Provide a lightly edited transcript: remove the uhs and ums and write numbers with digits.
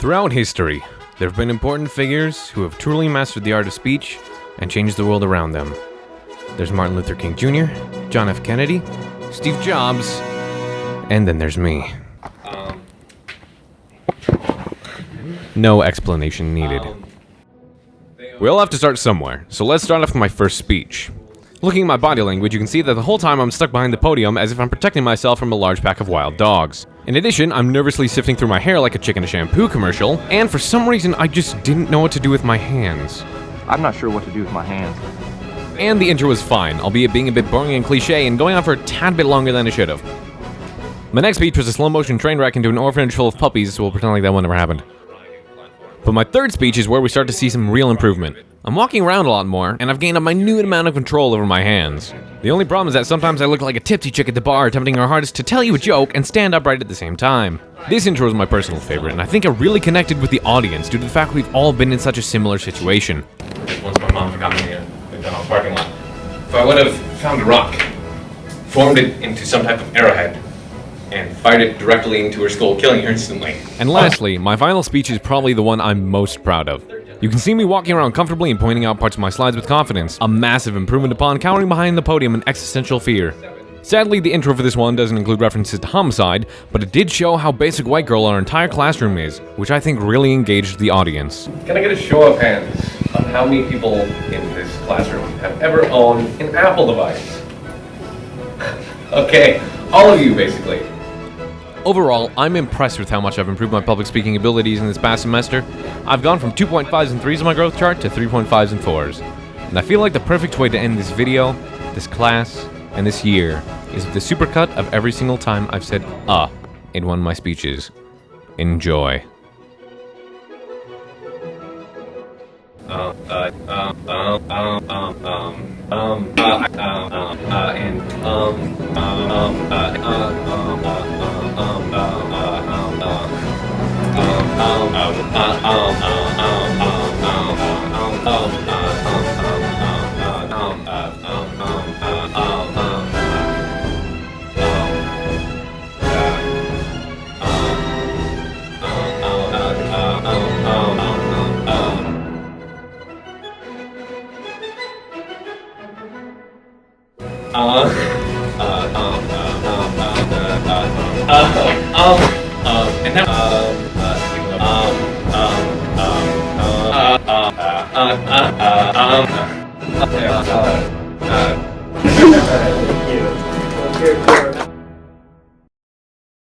Throughout history, there have been important figures who have truly mastered the art of speech and changed the world around them. There's Martin Luther King Jr., John F. Kennedy, Steve Jobs, and then there's me. No explanation needed. We all have to start somewhere, so let's start off with my first speech. Looking at my body language, you can see that the whole time I'm stuck behind the podium as if I'm protecting myself from a large pack of wild dogs. In addition, I'm nervously sifting through my hair like a chicken and shampoo commercial, and for some reason I just didn't know what to do with my hands. I'm not sure what to do with my hands. And the intro was fine, albeit being a bit boring and cliche and going on for a tad bit longer than it should have. My next speech was a slow motion train wreck into an orphanage full of puppies, so we'll pretend like that one never happened. But my third speech is where we start to see some real improvement. I'm walking around a lot more, and I've gained a minute amount of control over my hands. The only problem is that sometimes I look like a tipsy chick at the bar attempting our hardest to tell you a joke and stand upright at the same time. This intro is my personal favorite, and I think it really connected with the audience due to the fact we've all been in such a similar situation. Once my mom forgot me in the McDonald's parking lot. If I would have found a rock, formed it into some type of arrowhead, and fired it directly into her skull, killing her instantly. And lastly, my final speech is probably the one I'm most proud of. You can see me walking around comfortably and pointing out parts of my slides with confidence, a massive improvement upon cowering behind the podium in existential fear. Sadly, the intro for this one doesn't include references to homicide, but it did show how basic white girl our entire classroom is, which I think really engaged the audience. Can I get a show of hands on how many people in this classroom have ever owned an Apple device? Okay, all of you basically. Overall, I'm impressed with how much I've improved my public speaking abilities in this past semester. I've gone from 2.5s and 3s on my growth chart to 3.5s and 4s. And I feel like the perfect way to end this video, this class, and this year is with the supercut of every single time I've said in one of my speeches. Enjoy. Thank you.